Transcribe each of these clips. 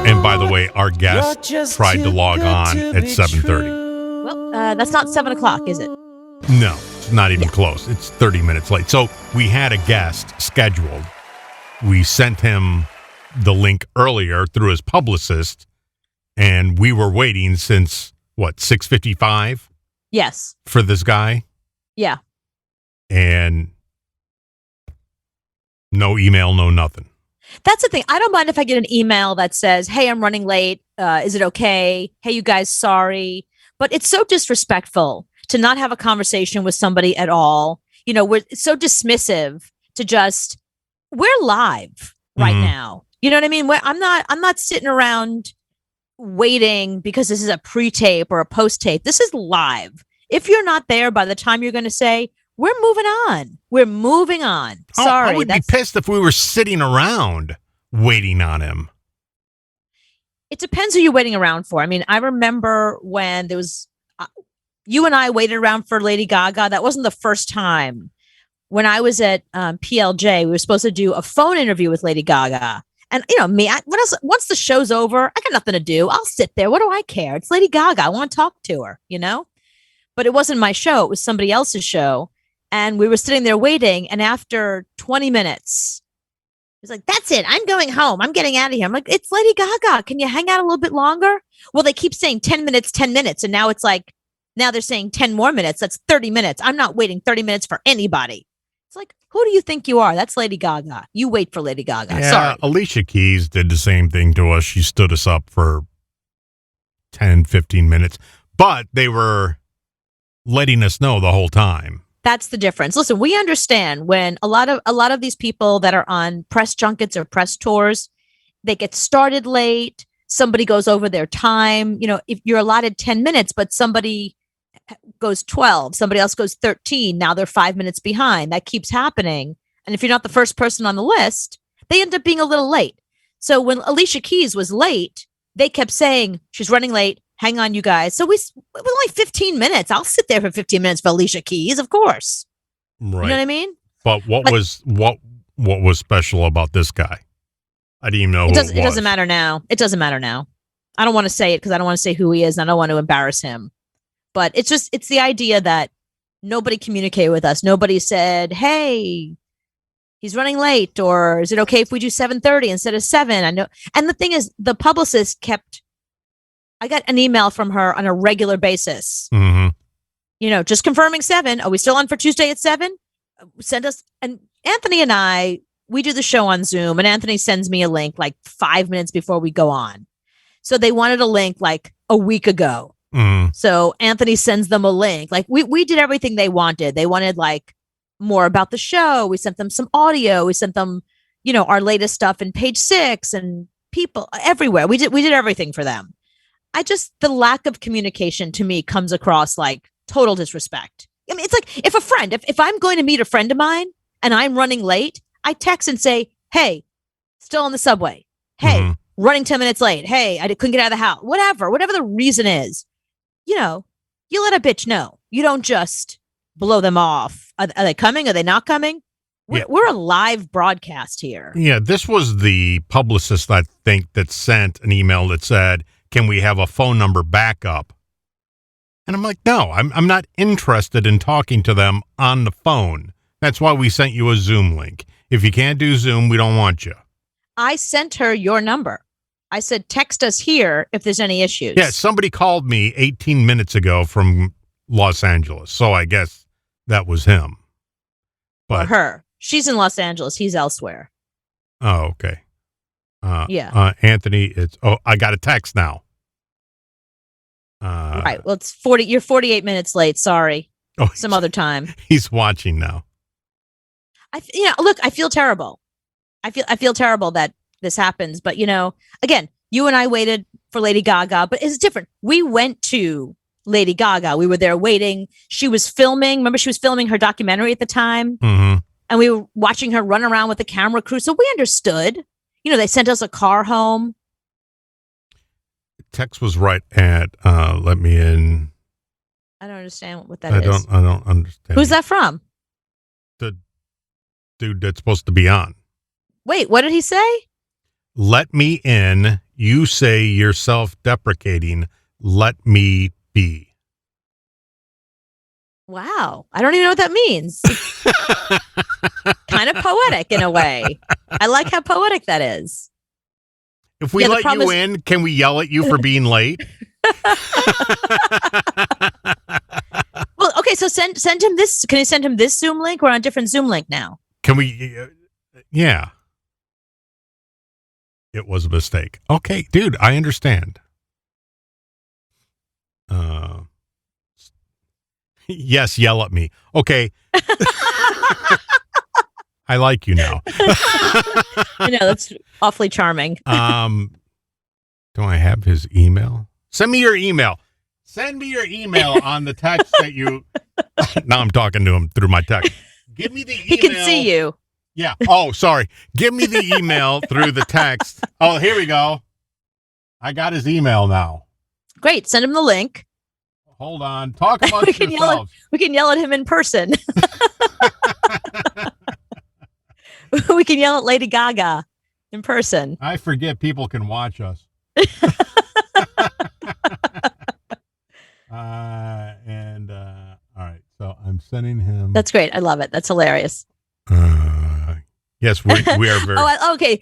And by the way, our guest tried to log on at 7:30. Well, that's not 7 o'clock, is it? No, it's not even close. It's 30 minutes late. So we had a guest scheduled. We sent him the link earlier through his publicist, and we were waiting since, 6:55? Yes. For this guy? Yeah. And no email, no nothing. That's the thing. I don't mind if I get an email that says, hey, I'm running late. Is it okay? Hey, you guys, sorry. But it's so disrespectful to not have a conversation with somebody at all. It's so dismissive to just, we're live right now. You know what I mean? I'm not sitting around waiting because this is a pre-tape or a post-tape. This is live. If you're not there by the time you're going to say, we're moving on. We're moving on. Sorry. I would be pissed if we were sitting around waiting on him. It depends who you're waiting around for. I mean, I remember when there was, you and I waited around for Lady Gaga. That wasn't the first time. When I was at PLJ, we were supposed to do a phone interview with Lady Gaga. And, me, what else? Once the show's over, I got nothing to do. I'll sit there. What do I care? It's Lady Gaga. I want to talk to her, But it wasn't my show. It was somebody else's show. And we were sitting there waiting. And after 20 minutes, it was like, that's it. I'm going home. I'm getting out of here. I'm like, it's Lady Gaga. Can you hang out a little bit longer? Well, they keep saying 10 minutes, 10 minutes. And now it's like, now they're saying 10 more minutes. That's 30 minutes. I'm not waiting 30 minutes for anybody. It's like, who do you think you are? That's Lady Gaga. You wait for Lady Gaga. Yeah, sorry. Alicia Keys did the same thing to us. She stood us up for 10, 15 minutes. But they were letting us know the whole time. That's the difference. Listen, we understand when a lot of these people that are on press junkets or press tours, they get started late. Somebody goes over their time. If you're allotted 10 minutes, but somebody goes 12, somebody else goes 13. Now they're 5 minutes behind. That keeps happening. And if you're not the first person on the list, they end up being a little late. So when Alicia Keys was late, they kept saying she's running late. Hang on, you guys. So it was only 15 minutes. I'll sit there for 15 minutes for Alicia Keys, of course. Right. You know what I mean? But what was special about this guy? I didn't even know who it was. It doesn't matter now. It doesn't matter now. I don't want to say it because I don't want to say who he is, and I don't want to embarrass him. But it's the idea that nobody communicated with us. Nobody said, hey, he's running late, or is it okay if we do 7:30 instead of 7? I know. And the thing is, the publicist I got an email from her on a regular basis. Mm-hmm. Just confirming 7. Are we still on for Tuesday at 7? Send us. And Anthony and I, we do the show on Zoom, and Anthony sends me a link like 5 minutes before we go on. So they wanted a link like a week ago. Mm. So Anthony sends them a link. Like we did everything they wanted. They wanted like more about the show. We sent them some audio. We sent them, our latest stuff in Page 6 and people everywhere. We did everything for them. The lack of communication to me comes across like total disrespect. I mean, it's like if I'm going to meet a friend of mine and I'm running late, I text and say, hey, still on the subway. Hey, running 10 minutes late. Hey, I couldn't get out of the house. Whatever the reason is, you let a bitch know. You don't just blow them off. Are they coming? Are they not coming? We're a live broadcast here. Yeah, this was the publicist, I think, that sent an email that said, can we have a phone number backup? And I'm like, no, I'm not interested in talking to them on the phone. That's why we sent you a Zoom link. If you can't do Zoom, we don't want you. I sent her your number. I said, text us here if there's any issues. Yeah, somebody called me 18 minutes ago from Los Angeles, so I guess that was him. Or her. She's in Los Angeles. He's elsewhere. Oh, okay. Yeah. Anthony, I got a text now. Right. Well, it's 40. You're 48 minutes late. Sorry. Some other time. He's watching now. Look, I feel terrible. I feel terrible that this happens. But, again, you and I waited for Lady Gaga, but it's different. We went to Lady Gaga. We were there waiting. She was filming. Remember, she was filming her documentary at the time. Mm-hmm. And we were watching her run around with the camera crew. So we understood. They sent us a car home. Text was right at, let me in. I don't understand what that is. I don't understand. Who's that from? The dude that's supposed to be on. Wait, what did he say? Let me in. You say you're self-deprecating. Let me be. Wow. I don't even know what that means. Kind of poetic in a way. I like how poetic that is. If we let you in, can we yell at you for being late? Well, okay, so send him this. Can you send him this Zoom link? We're on a different Zoom link now. Can we? Yeah. It was a mistake. Okay, dude, I understand. Yes, yell at me. Okay. I like you now. I know, that's awfully charming. Do I have his email? Send me your email. Send me your email on the text that you... Now I'm talking to him through my text. Give me the email. He can see you. Yeah. Oh, sorry. Give me the email through the text. Oh, here we go. I got his email now. Great. Send him the link. Hold on. Talk amongst yourselves. We can yell at him in person. We can yell at Lady Gaga in person. I forget people can watch us. All right. So I'm sending him. That's great. I love it. That's hilarious. Yes, we are very. Okay.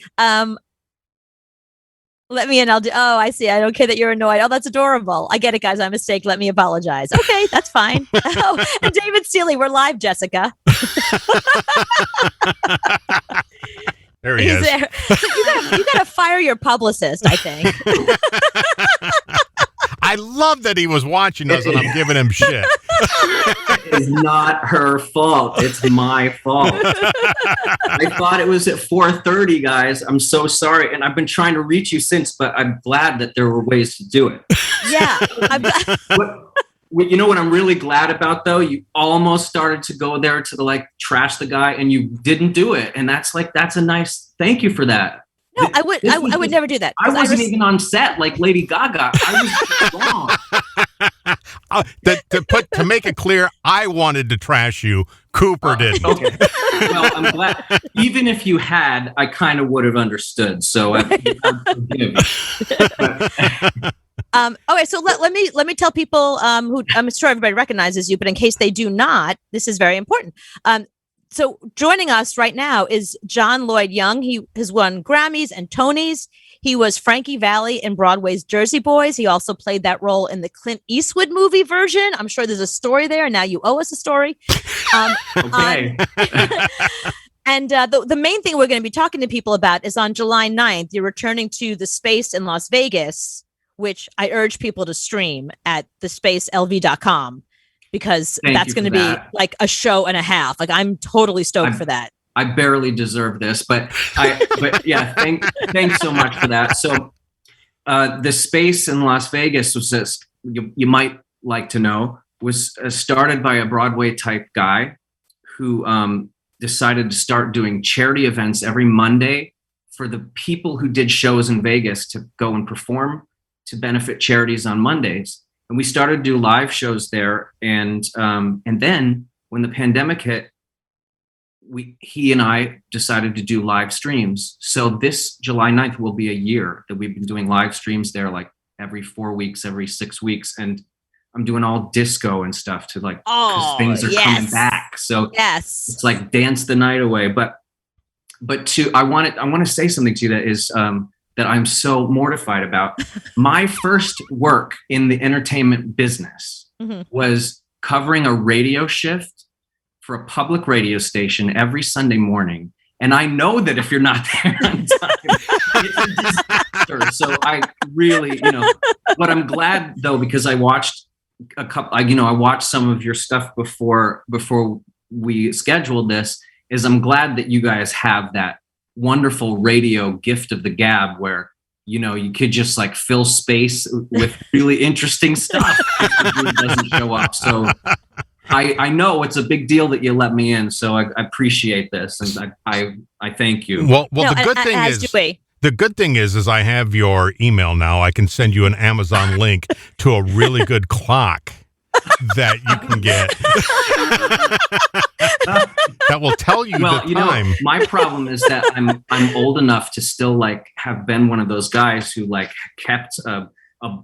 Let me in. I'll do. Oh, I see. I don't care that you're annoyed. Oh, that's adorable. I get it, guys. My mistake. Let me apologize. Okay, that's fine. Oh, and David Seeley, we're live, Jessica. There he is. There. So you gotta fire your publicist, I think. I love that he was watching us and I'm giving him shit. It's not her fault. It's my fault. I thought it was at 4:30, guys. I'm so sorry. And I've been trying to reach you since, but I'm glad that there were ways to do it. Yeah. You know what I'm really glad about, though? You almost started to go there to trash the guy, and you didn't do it. And that's a nice thank you for that. No, I would never do that. I wasn't even on set like Lady Gaga. I was wrong. To make it clear, I wanted to trash you. Cooper didn't. Okay. Well, I'm glad. Even if you had, I kind of would have understood. So I forgive. Okay, so let me tell people who I'm sure everybody recognizes you, but in case they do not, this is very important. So joining us right now is John Lloyd Young. He has won Grammys and Tonys. He was Frankie Valli in Broadway's Jersey Boys. He also played that role in the Clint Eastwood movie version. I'm sure there's a story there. Now you owe us a story. Okay. And the main thing we're going to be talking to people about is on July 9th, you're returning to the Space in Las Vegas, which I urge people to stream at thespacelv.com. Because that's going to be like a show and a half. Like I'm totally stoked for that. I barely deserve this, but yeah, thanks so much for that. So the Space in Las Vegas was you might like to know was started by a Broadway type guy who decided to start doing charity events every Monday for the people who did shows in Vegas to go and perform to benefit charities on Mondays. And we started to do live shows there. And then when the pandemic hit, he and I decided to do live streams. So this July 9th will be a year that we've been doing live streams there, like every 4 weeks, every 6 weeks. And I'm doing all disco and stuff to because things are coming back. So it's like dance the night away. But I want to say something to you that is, that I'm so mortified about. My first work in the entertainment business was covering a radio shift for a public radio station every Sunday morning. And I know that if you're not there on time, it's a disaster. So I really, but I'm glad though, because I watched I watched some of your stuff before we scheduled this, is I'm glad that you guys have that wonderful radio gift of the gab where you could just fill space with really interesting stuff if the dude doesn't show up. So I know it's a big deal that you let me in, so I appreciate this, and I thank you. Well, the good thing is I have your email now. I can send you an Amazon link to a really good clock that you can get. that will tell you Well, the time. my problem is that I'm old enough to still like have been one of those guys who like kept a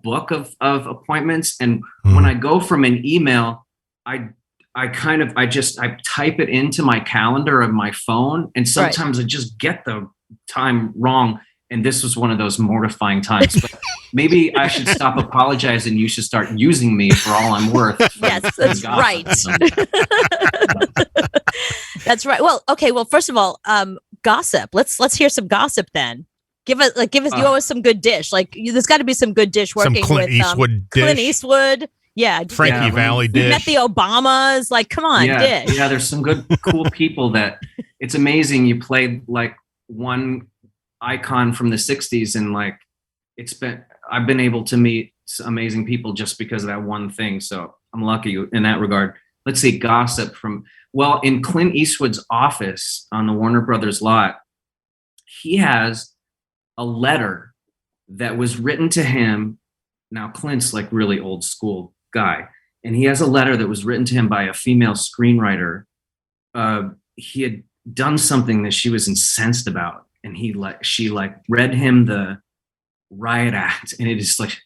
book of appointments, and when I go from an email, I type it into my calendar of my phone, and sometimes I just get the time wrong. And this was one of those mortifying times. But maybe I should stop apologizing. You should start using me for all I'm worth. Yes, that's right. That's right. Well, okay. Well, first of all, gossip. Let's hear some gossip then. Give us. You owe us some good dish. Like there's got to be some good dish working some Clint with Eastwood dish. Clint Eastwood. Yeah, Frankie Valley dish. We met the Obamas. Like, come on, dish. Yeah, there's some good, cool people that it's amazing. You played like one icon from the 60s, and like I've been able to meet amazing people just because of that one thing. So I'm lucky in that regard. Let's see, gossip in Clint Eastwood's office on the Warner Brothers lot, he has a letter that was written to him. Now Clint's like really old school guy, and he has a letter that was written to him by a female screenwriter. He had done something that she was incensed about, and she read him the riot act, and it is like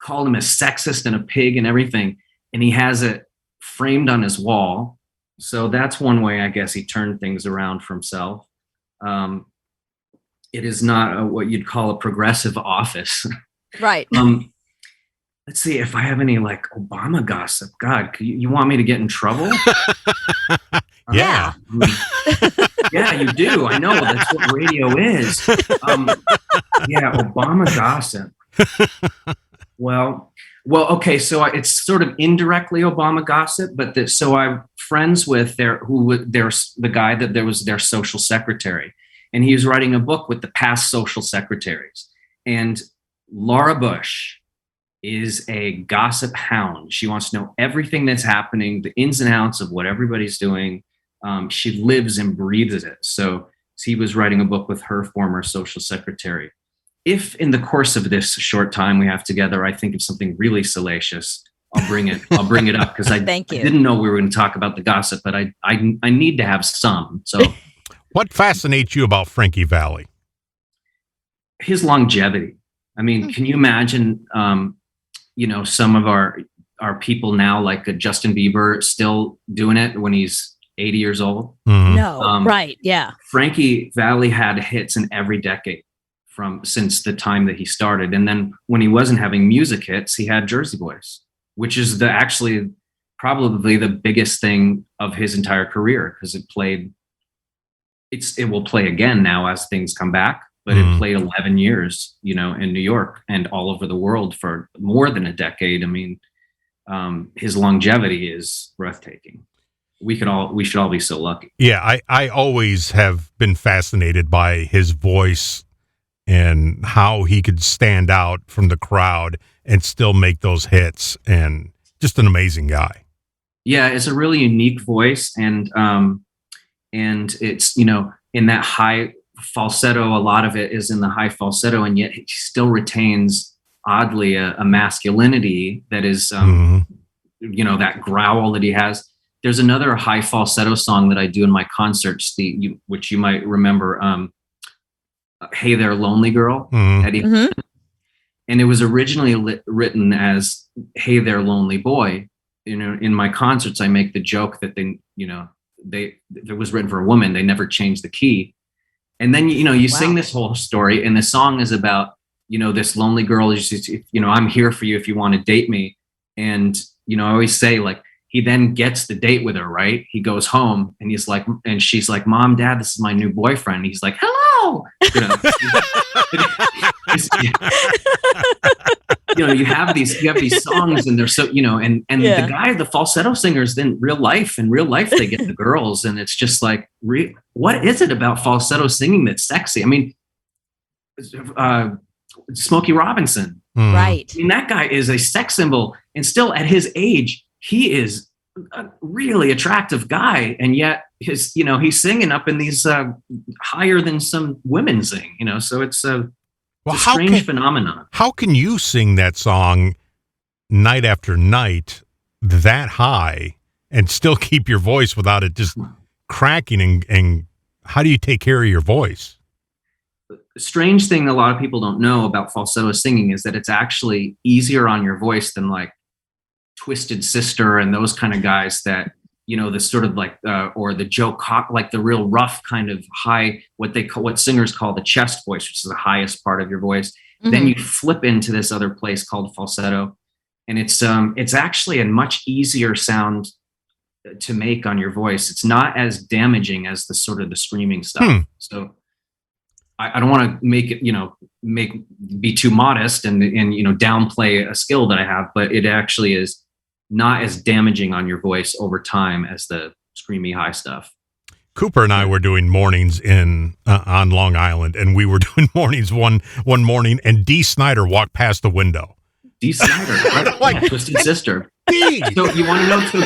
called him a sexist and a pig and everything, and he has it framed on his wall. So that's one way I guess he turned things around for himself. It is not what you'd call a progressive office. Right. Let's see if I have any like Obama gossip. God, you want me to get in trouble? Yeah. Yeah, you do. I know. That's what radio is. Yeah, Obama gossip. Well, okay. So it's sort of indirectly Obama gossip, but so I'm friends with the guy that was their social secretary, and he was writing a book with the past social secretaries. And Laura Bush is a gossip hound. She wants to know everything that's happening, the ins and outs of what everybody's doing. She lives and breathes it. So he was writing a book with her former social secretary. If in the course of this short time we have together, I think of something really salacious, I'll bring it up, because I didn't know we were going to talk about the gossip, but I need to have some. So what fascinates you about Frankie Valli? His longevity. I mean, can you imagine, some of our people now, like Justin Bieber, still doing it when he's 80 years old? Mm-hmm. No, right. Yeah. Frankie Valli had hits in every decade since the time that he started. And then when he wasn't having music hits, he had Jersey Boys, which is actually probably the biggest thing of his entire career, because it will play again now as things come back, but it played 11 years, in New York and all over the world for more than a decade. I mean, his longevity is breathtaking. We should all be so lucky. Yeah, I always have been fascinated by his voice and how he could stand out from the crowd and still make those hits, and just an amazing guy. Yeah, it's a really unique voice, and it's, in that high falsetto, a lot of it is in the high falsetto, and yet he still retains oddly a masculinity that is, that growl that he has. There's another high falsetto song that I do in my concerts, which you might remember, Hey There, Lonely Girl. Eddie. Mm-hmm. And it was originally written as Hey There, Lonely Boy. In my concerts, I make the joke that it was written for a woman. They never changed the key. And then, you sing this whole story, and the song is about, this lonely girl is just, I'm here for you if you want to date me. And, I always say, like, he then gets the date with her, right? He goes home, and she's like, Mom, Dad, this is my new boyfriend. And he's like, hello. You have these songs, and they're so, the guy, the falsetto singers, in real life, they get the girls. And it's just like, what is it about falsetto singing that's sexy? I mean, Smokey Robinson. Right. I mean, that guy is a sex symbol, and still at his age, he is a really attractive guy. And yet he's singing up in these higher than some women sing, so it's a strange phenomenon. How can you sing that song night after night that high and still keep your voice without it just cracking? And how do you take care of your voice? Strange thing a lot of people don't know about falsetto singing is that it's actually easier on your voice than like Twisted Sister and those kind of guys that, you know, the sort of like, or the Joe Cock, like the real rough kind of high, what singers call the chest voice, which is the highest part of your voice. Mm-hmm. Then you flip into this other place called falsetto. And it's actually a much easier sound to make on your voice. It's not as damaging as the sort of the screaming stuff. So I don't want to make it, be too modest and downplay a skill that I have, but it actually is not as damaging on your voice over time as the screamy high stuff. Cooper and I were doing mornings on Long Island, and we were doing mornings one morning, and Dee Snider walked past the window. Dee Snider, right? Like Twisted Sister. So you want to know? So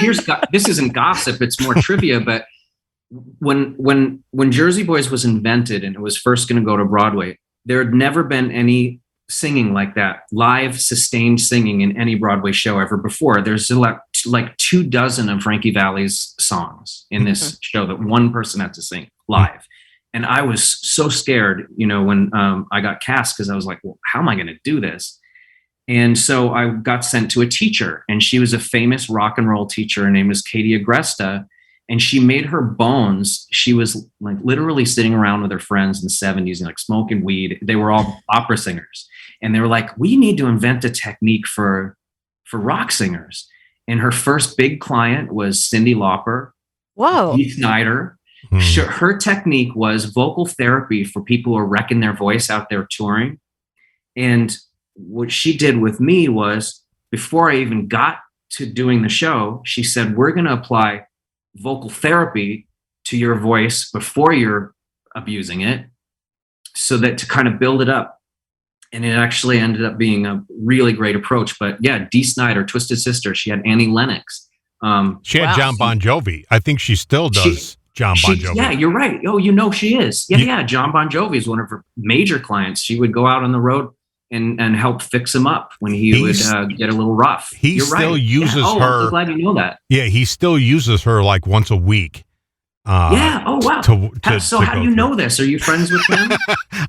this isn't gossip; it's more trivia, but. When Jersey Boys was invented and it was first going to go to Broadway, there had never been any singing like that, live sustained singing in any Broadway show ever before. There's like 24 of Frankie Valli's songs in this show that one person had to sing live. And I was so scared, when I got cast, because I was like, well, how am I going to do this? And so I got sent to a teacher, and she was a famous rock and roll teacher. Her name was Katie Agresta. And she made her bones. She was like literally sitting around with her friends in the 70s and like smoking weed. They were all opera singers. And they were like, we need to invent a technique for rock singers. And her first big client was Cyndi Lauper. Whoa. Dee Snider. Her technique was vocal therapy for people who are wrecking their voice out there touring. And what she did with me was, before I even got to doing the show, she said, we're going to apply vocal therapy to your voice before you're abusing it, so that to kind of build it up. And it actually ended up being a really great approach. But yeah, Dee Snider, Twisted Sister, she had Annie Lennox. She had John Bon Jovi. I think she still does John Bon Jovi. Yeah, you're right. Oh, she is. Yeah. John Bon Jovi is one of her major clients. She would go out on the road and help fix him up when he would get a little rough. He still uses her. I'm so glad you know that. Yeah, he still uses her like once a week. Oh, wow. How do you know this? Are you friends with him?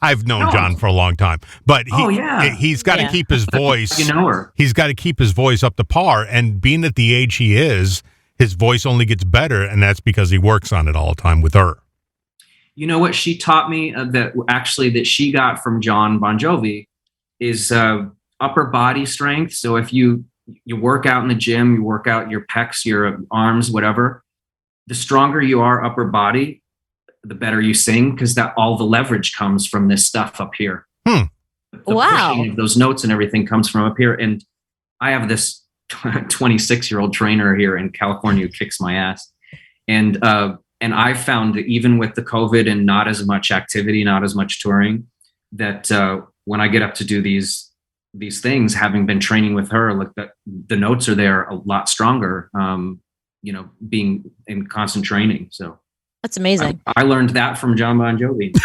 I've known John for a long time, but he's got to keep his voice. You know her. He's got to keep his voice up to par, and being at the age he is, his voice only gets better, and that's because he works on it all the time with her. You know what she taught me that she got from John Bon Jovi is upper body strength. So if you work out in the gym, you work out your pecs, your arms, whatever, the stronger you are upper body, the better you sing, because that all the leverage comes from this stuff up here. The pushing of those notes and everything comes from up here. And I have this 26-year-old trainer here in California who kicks my ass. And I found that even with the COVID and not as much activity, not as much touring, that when I get up to do these things, having been training with her, like the notes are there a lot stronger, being in constant training. So that's amazing. I learned that from John Bon Jovi.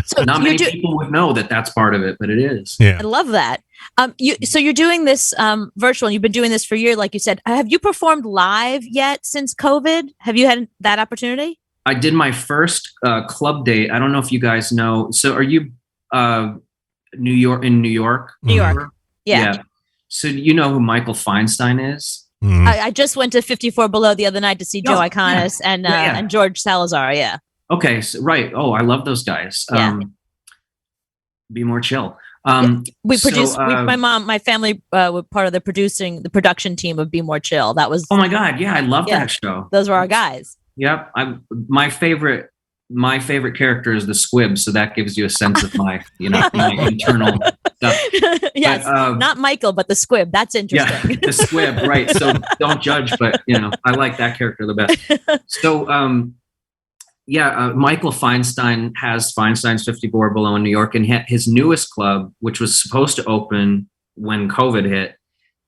So not many people would know that that's part of it, but it is. Yeah. I love that. So you're doing this virtual, and you've been doing this for a year, like you said. Have you performed live yet since COVID? Have you had that opportunity? I did my first club date. I don't know if you guys know. So are you New York? New York. Yeah. So you know who Michael Feinstein is? Mm. I just went to 54 Below the other night to see Joe Iconis and George Salazar. Yeah. Okay. So, right. Oh, I love those guys. Be more chill. We produced. My family were part of the production team of Be More Chill. That was. Oh my God! Yeah, I love that show. Those were our guys. Yep. My favorite character is the Squib, so that gives you a sense of my internal stuff. Yes, but, not Michael, but the Squib. That's interesting. Yeah, the Squib, right? So don't judge, but I like that character the best. So, Michael Feinstein has Feinstein's 54 Below in New York, and his newest club, which was supposed to open when COVID hit,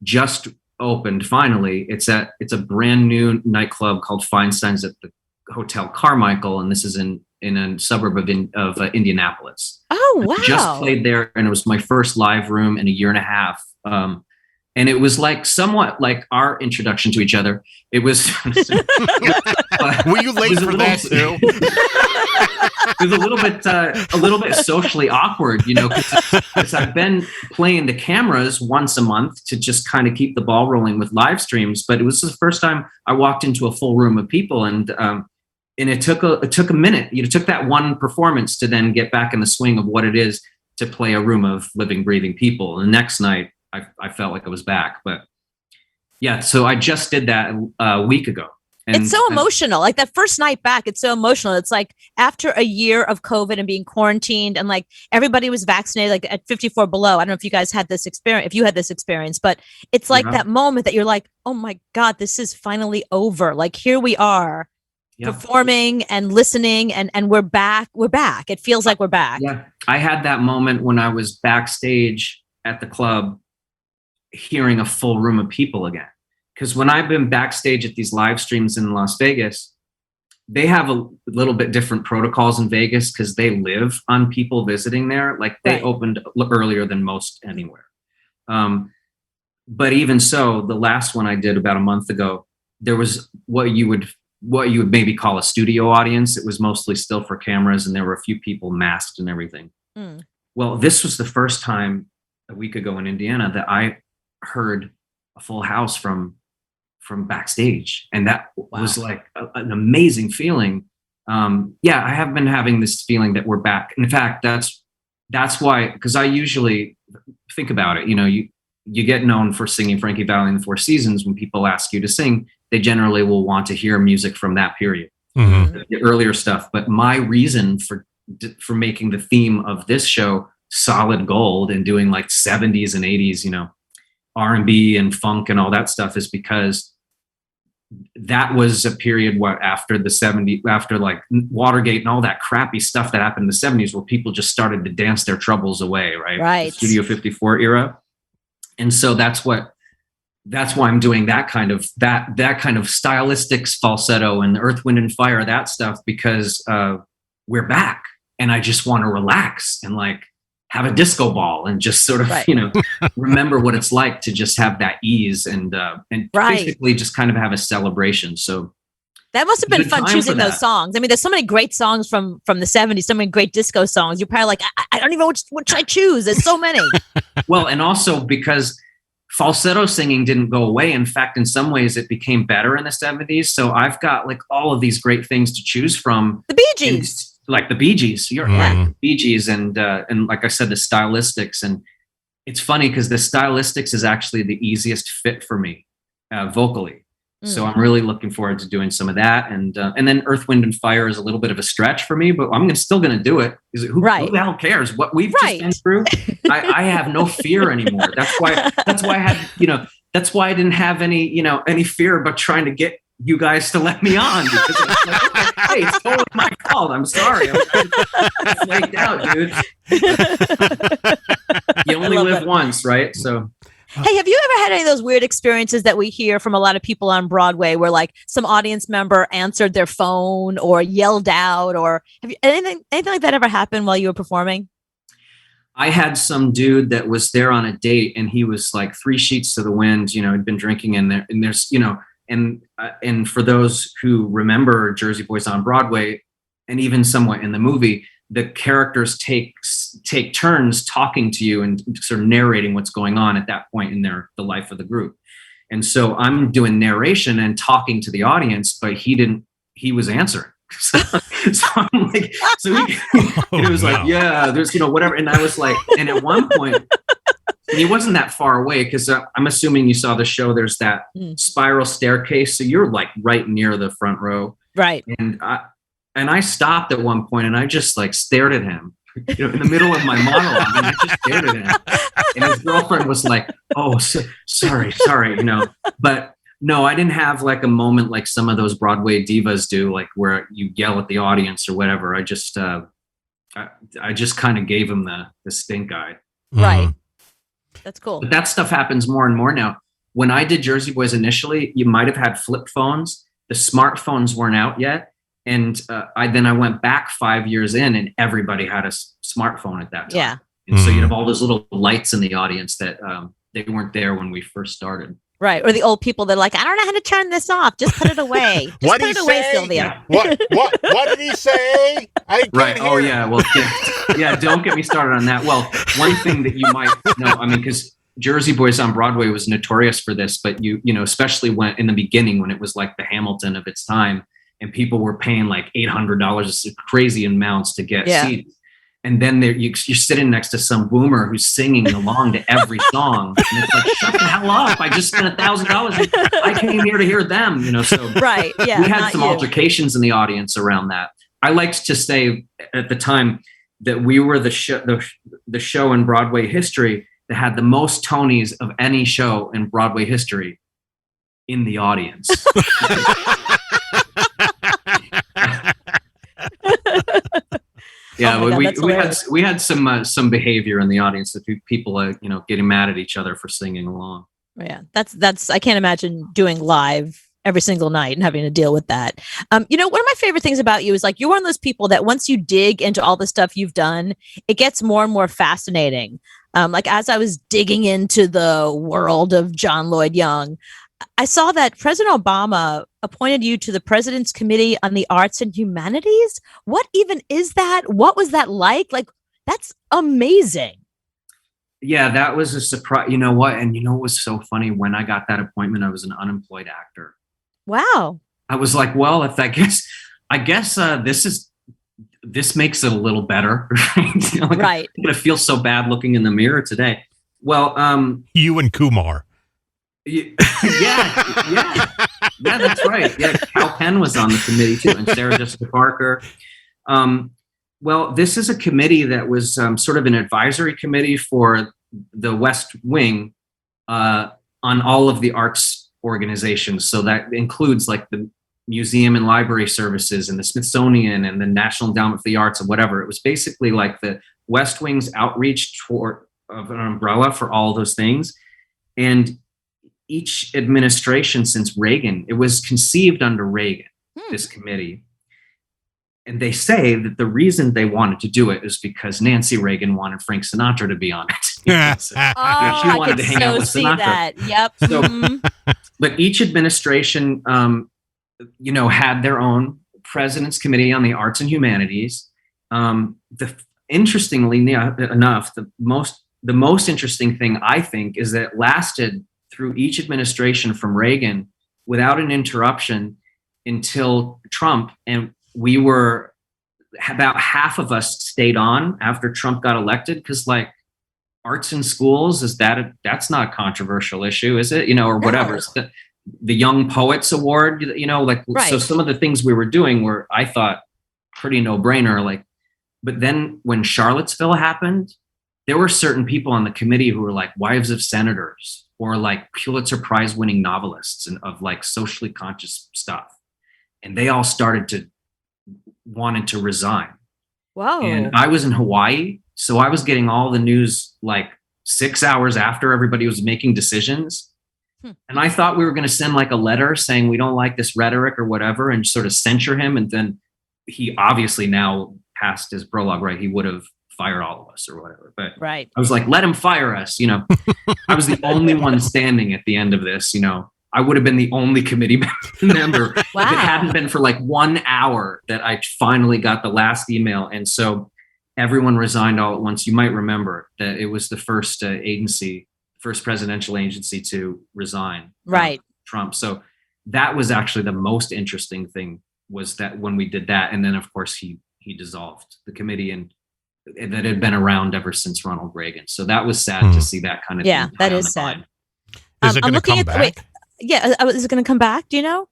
just opened finally. It's a brand new nightclub called Feinstein's at the Hotel Carmichael, and this is in a suburb of Indianapolis. Oh wow! I just played there, and it was my first live room in a year and a half. And it was like somewhat like our introduction to each other. It was. Were you late for that too? It was a little bit socially awkward, you know, because I've been playing the cameras once a month to just kind of keep the ball rolling with live streams. But it was the first time I walked into a full room of people, and it took a minute. You know, it took that one performance to then get back in the swing of what it is to play a room of living, breathing people. And the next night, I felt like I was back. But yeah, so I just did that a week ago. And it's so emotional. Like that first night back, it's so emotional. It's like after a year of COVID and being quarantined, and like everybody was vaccinated, like at 54 below. I don't know if you guys had this experience, if you had this experience, but it's like that moment that you're like, oh my God, this is finally over. Like here we are performing and listening, and we're back. We're back. It feels like we're back. Yeah. I had that moment when I was backstage at the club, hearing a full room of people again. Because when I've been backstage at these live streams in Las Vegas, they have a little bit different protocols in Vegas because they live on people visiting there. Like they opened earlier than most anywhere. But even so, the last one I did about a month ago, there was what you would maybe call a studio audience. It was mostly still for cameras, and there were a few people masked and everything. Well, this was the first time a week ago in Indiana that I heard a full house from backstage, and that was like an amazing feeling. I have been having this feeling that we're back. In fact, that's why, because I usually think about it, you know, you get known for singing Frankie Valli and the Four Seasons. When people ask you to sing, they generally will want to hear music from that period, the earlier stuff. But my reason for making the theme of this show solid gold and doing like 70s and 80s, you know, R&B and funk and all that stuff is because that was a period where after the 70s, after like Watergate and all that crappy stuff that happened in the 70s, where people just started to dance their troubles away, right? The Studio 54 era. And so that's why I'm doing that kind of stylistic falsetto and Earth, Wind and Fire, that stuff, because we're back and I just want to relax and like have a disco ball and just sort of, you know, remember what it's like to just have that ease and basically just kind of have a celebration. So that must have been fun choosing those songs. I mean, there's so many great songs from the 70s, so many great disco songs. You're probably like, I don't even know which I choose. There's so many. Well, and also because falsetto singing didn't go away. In fact, in some ways it became better in the 70s. So I've got like all of these great things to choose from. The Bee Gees. Like the Bee Gees, you're right. Bee Gees, and like I said, the stylistics. And it's funny because the stylistics is actually the easiest fit for me vocally. So I'm really looking forward to doing some of that. And then Earth, Wind and Fire is a little bit of a stretch for me, but I'm still going to do it. Who the hell cares what we've just been through? I have no fear anymore. That's why I had, you know, that's why I didn't have any fear about trying to get you guys to let me on, because it's like, hey, it's totally my fault. I'm sorry. I flaked out, dude. You only live once, right? So. Hey, have you ever had any of those weird experiences that we hear from a lot of people on Broadway where like some audience member answered their phone or yelled out, or have you anything like that ever happened while you were performing? I had some dude that was there on a date, and he was like 3 sheets to the wind, you know, he'd been drinking in there, and there's, you know, and for those who remember Jersey Boys on Broadway, and even somewhat in the movie, the characters take turns talking to you and sort of narrating what's going on at that point in the life of the group. And so I'm doing narration and talking to the audience, but he was answering. So I'm like, it was like, yeah, there's, you know, whatever. And I was like, and at one point, and he wasn't that far away, because I'm assuming you saw the show. There's that spiral staircase, so you're like right near the front row, right? And I stopped at one point, and I just like stared at him, you know, in the middle of my monologue, and I just stared at him. And his girlfriend was like, "Oh, sorry, you know." But no, I didn't have like a moment like some of those Broadway divas do, like where you yell at the audience or whatever. I just kind of gave him the stink eye. Right. That's cool. But that stuff happens more and more now. When I did Jersey Boys initially, you might have had flip phones. The smartphones weren't out yet. And I went back 5 years in, and everybody had a smartphone at that time. Yeah. And so you'd have all those little lights in the audience that they weren't there when we first started. Right. Or the old people that are like, I don't know how to turn this off. Just put it away. Just What'd put he it away, say? Sylvia. What did he say? I can't Right. hear Oh, it. yeah. Well, yeah, don't get me started on that. Well, one thing that you might know, I mean, because Jersey Boys on Broadway was notorious for this, but you know, especially when in the beginning, when it was like the Hamilton of its time and people were paying like $800, crazy amounts to get seats. And then you're sitting next to some boomer who's singing along to every song. And it's like, shut the hell up. I just spent $1,000. I came here to hear them, you know, so Right. Yeah. we had some altercations in the audience around that. I liked to say at the time that we were the show in Broadway history that had the most Tonys of any show in Broadway history in the audience. Yeah, we had some behavior in the audience that people you know, getting mad at each other for singing along. Yeah, that's I can't imagine doing live every single night and having to deal with that. You know, one of my favorite things about you is like you're one of those people that once you dig into all the stuff you've done, it gets more and more fascinating. Like as I was digging into the world of John Lloyd Young, I saw that President Obama appointed you to the President's Committee on the Arts and Humanities. What even is that? What was that like? Like, that's amazing. Yeah, that was a surprise. You know what? And you know what was so funny? When I got that appointment, I was an unemployed actor. Wow. I was like, well, I guess this makes it a little better. Right? You know, like, right. I'm gonna feel so bad looking in the mirror today. Well, you and Kumar. Yeah, that's right. Yeah, Cal Penn was on the committee too, and Sarah Jessica Parker. Well, this is a committee that was sort of an advisory committee for the West Wing on all of the arts organizations. So that includes like the Museum and Library Services and the Smithsonian and the National Endowment for the Arts and whatever. It was basically like the West Wing's outreach toward of an umbrella for all those things. And each administration since Reagan, it was conceived under Reagan, this committee. And they say that the reason they wanted to do it is because Nancy Reagan wanted Frank Sinatra to be on it. She wanted to hang out with Sinatra. That. Yep. So, but each administration, you know, had their own President's Committee on the Arts and Humanities. Interestingly enough, the most interesting thing I think is that it lasted through each administration from Reagan without an interruption until Trump. And we were about half of us stayed on after Trump got elected because like arts in schools, that's not a controversial issue, is it? You know, or whatever. It's the Young Poets Award, you know, like, So some of the things we were doing were, I thought, pretty no brainer. Like, but then when Charlottesville happened, there were certain people on the committee who were like wives of senators or like Pulitzer Prize winning novelists and of like socially conscious stuff. And they all wanted to resign. Wow. And I was in Hawaii. So I was getting all the news like 6 hours after everybody was making decisions. And I thought we were going to send like a letter saying we don't like this rhetoric or whatever and sort of censure him. And then he obviously now passed his prologue, right? He would have fired all of us or whatever. But right. I was like, let him fire us. You know, I was the only one standing at the end of this. You know, I would have been the only committee member if it hadn't been for like 1 hour that I finally got the last email. And so everyone resigned all at once. You might remember that it was the first presidential agency to resign. Right. Trump. So that was actually the most interesting thing was that when we did that. And then of course he dissolved the committee and that had been around ever since Ronald Reagan. So that was sad to see that kind of thing. That is sad. Is it going to come back? Is it going to come back? Do you know?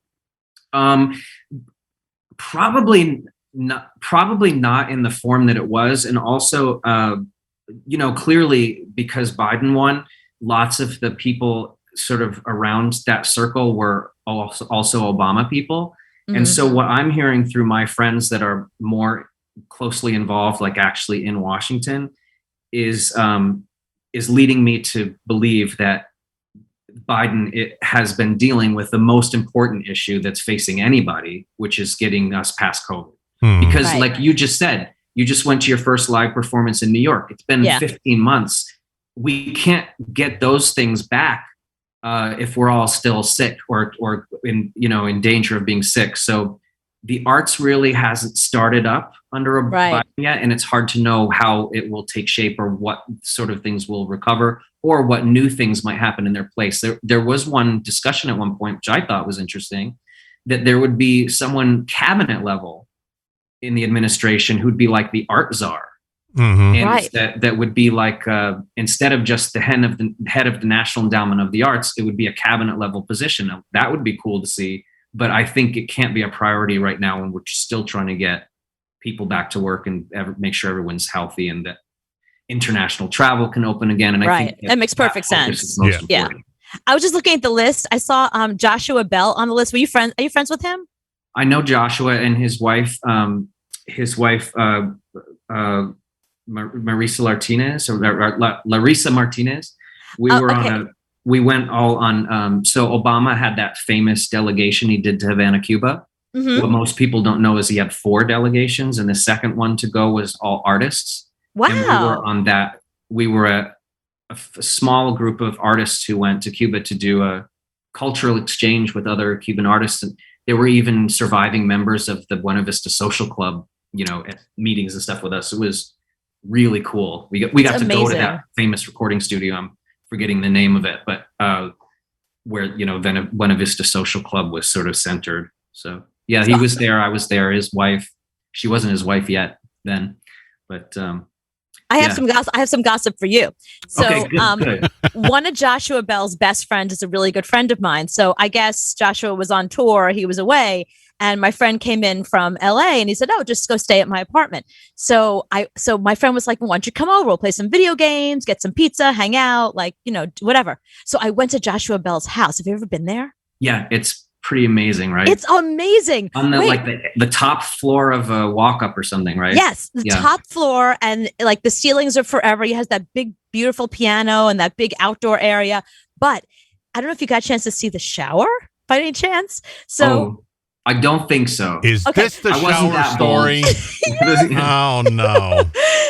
Probably not in the form that it was. And also, you know, clearly because Biden won, lots of the people sort of around that circle were also Obama people. Mm-hmm. And so what I'm hearing through my friends that are more closely involved, like actually in Washington, is leading me to believe that Biden has been dealing with the most important issue that's facing anybody, which is getting us past COVID. Because like you just said, you just went to your first live performance in New York. It's been 15 months. we can't get those things back if we're all still sick or in danger of being sick. So the arts really hasn't started up under a Biden yet, and it's hard to know how it will take shape or what sort of things will recover or what new things might happen in their place. There was one discussion at one point, which I thought was interesting, that there would be someone cabinet level in the administration who'd be like the art czar. And that would be like instead of just the head of the National Endowment of the Arts, it would be a cabinet level position. Now, that would be cool to see, but I think it can't be a priority right now when we're still trying to get people back to work and make sure everyone's healthy and that international travel can open again. And I think that makes perfect sense. Yeah. I was just looking at the list. I saw Joshua Bell on the list. Are you friends with him? I know Joshua and his wife. Marisa Martinez or Larissa Martinez. We went all on. So Obama had that famous delegation he did to Havana, Cuba. What most people don't know is he had 4 delegations, and the second one to go was all artists. Wow! And we were on that. We were a small group of artists who went to Cuba to do a cultural exchange with other Cuban artists, and there were even surviving members of the Buena Vista Social Club, at meetings and stuff with us. It was really cool. We got to go to that famous recording studio. I'm forgetting the name of it, but where Buena Vista Social Club was sort of centered. So yeah, he was there. I was there. His wife, she wasn't his wife yet then, but I have some gossip. I have some gossip for you. So, okay, good. One of Joshua Bell's best friends is a really good friend of mine. So I guess Joshua was on tour. He was away. And my friend came in from LA and he said, "Oh, just go stay at my apartment." So my friend was like, "Why don't you come over? We'll play some video games, get some pizza, hang out, whatever." So I went to Joshua Bell's house. Have you ever been there? Yeah, it's pretty amazing, right? It's amazing. On the top floor of a walk up or something, right? Yes, the top floor, and like the ceilings are forever. He has that big, beautiful piano and that big outdoor area. But I don't know if you got a chance to see the shower by any chance. So I don't think so. Is this the shower story? Oh no.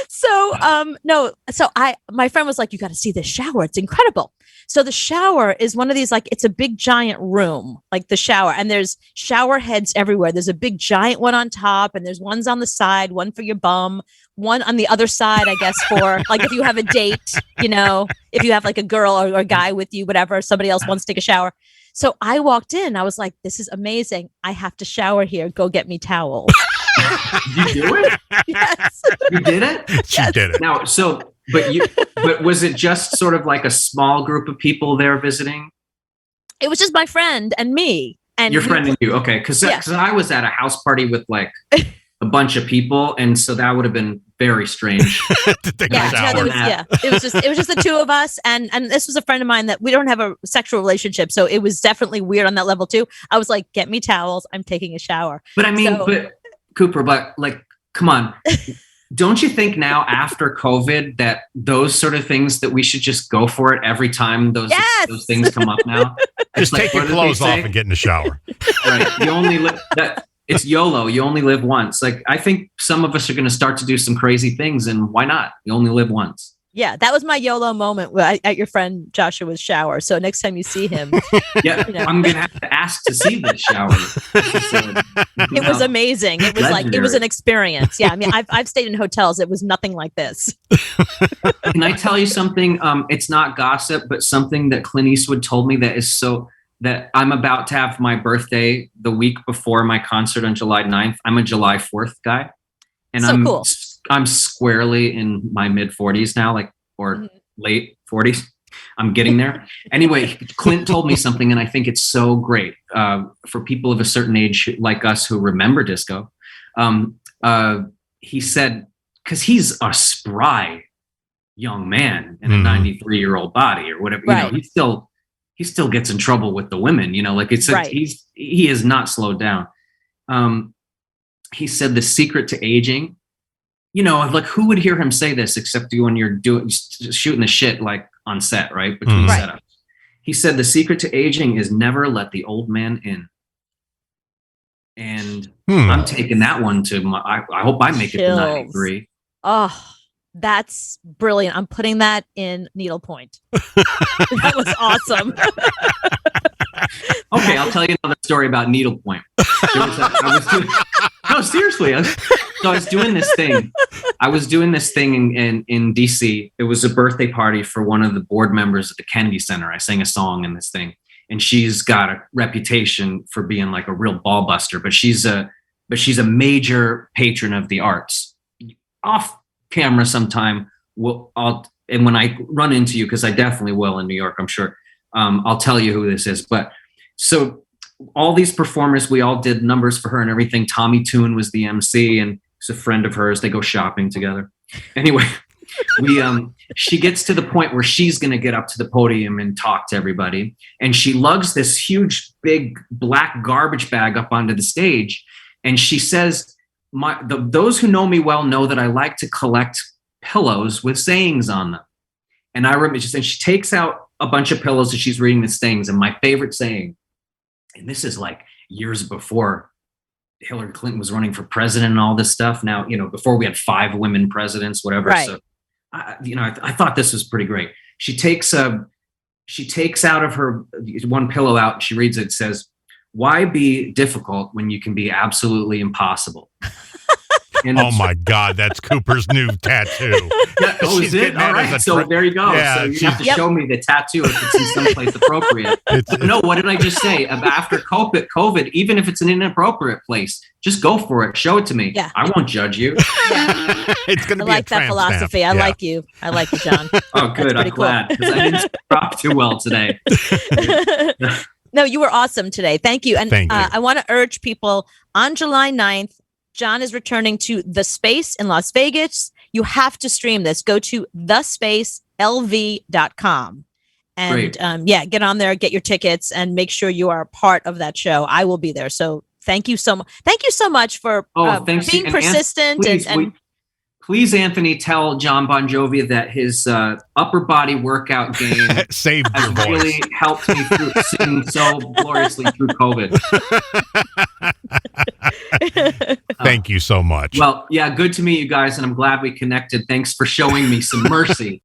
So no. So my friend was like, "You got to see this shower. It's incredible." So the shower is one of these, like, it's a big giant room, like the shower, and there's shower heads everywhere. There's a big giant one on top, and there's ones on the side, one for your bum, one on the other side, I guess, for like if you have a date, if you have like a girl or a guy with you, whatever, somebody else wants to take a shower. So I walked in, I was like, "This is amazing. I have to shower here. Go get me towels." Did you do it? Yes. You did it? She did it. Now, but was it just sort of like a small group of people there visiting? It was just my friend and me. And your friend and you. Okay. Because I was at a house party with like a bunch of people, and so that would have been very strange. It was just the two of us, and this was a friend of mine that we don't have a sexual relationship, so it was definitely weird on that level too. I was like, "Get me towels. I'm taking a shower." But I mean, Cooper, like, come on. Don't you think now after COVID that those sort of things that we should just go for it every time those things come up now? Just take your clothes off and get in the shower. Right. You only live it's YOLO. You only live once. Like, I think some of us are going to start to do some crazy things, and why not? You only live once. Yeah, that was my YOLO moment at your friend Joshua's shower. So next time you see him, I'm gonna have to ask to see this shower. It was amazing. It was legendary. It was an experience. Yeah, I mean, I've stayed in hotels. It was nothing like this. Can I tell you something? It's not gossip, but something that Clint Eastwood told me that I'm about to have my birthday the week before my concert on July 9th. I'm a July 4th guy, and cool. I'm squarely in my mid 40s now, late 40s. I'm getting there. Anyway, Clint told me something, and I think it's so great for people of a certain age like us who remember disco. He said, because he's a spry young man in a 93-year-old body or whatever, right. He still gets in trouble with the women, he is not slowed down. He said the secret to aging, like, who would hear him say this except you when you're shooting the shit like on set, right? Between setups. He said the secret to aging is never let the old man in. And I'm taking that one to I hope I make it to 93. Oh, That's brilliant. I'm putting that in needlepoint. That was awesome. Okay, I'll tell you another story about needlepoint. No, seriously. I was doing this thing. I was doing this thing in DC. It was a birthday party for one of the board members at the Kennedy Center. I sang a song in this thing, and she's got a reputation for being like a real ball buster. But she's a major patron of the arts. Off camera, sometime and when I run into you, because I definitely will in New York, I'm sure. I'll tell you who this is. But so all these performers, we all did numbers for her and everything. Tommy Toon was the MC, and he's a friend of hers. They go shopping together. Anyway, she gets to the point where she's going to get up to the podium and talk to everybody. And she lugs this huge, big black garbage bag up onto the stage. And she says, those who know me well know that I like to collect pillows with sayings on them. And I remember she takes out a bunch of pillows and she's reading the sayings. And my favorite saying, and this is like years before Hillary Clinton was running for president and all this stuff. Now, before we had 5 women presidents, whatever. Right. So, I thought this was pretty great. She takes out of her one pillow out and she reads it. It says, "Why be difficult when you can be absolutely impossible?" And oh my God, that's Cooper's new tattoo. Yeah, is it? All right. So there you go. Yeah, so you have to show me the tattoo if it's in someplace appropriate. No, what did I just say? After COVID, even if it's an inappropriate place, just go for it. Show it to me. Yeah. I won't judge you. Yeah. It's going to I be like that philosophy. I like you. I like you, John. Oh, good. I'm glad because I didn't drop too well today. No, you were awesome today. Thank you. And Thank you. I want to urge people on July 9th, John is returning to The Space in Las Vegas. You have to stream this. Go to thespacelv.com. And get on there, get your tickets, and make sure you are a part of that show. I will be there. So thank you so much. Thank you so much for being persistent. Please, Anthony, tell John Bon Jovi that his upper body workout game saved your voice. Really helped me sing so gloriously through COVID. Thank you so much. Well, yeah, good to meet you guys, and I'm glad we connected. Thanks for showing me some mercy.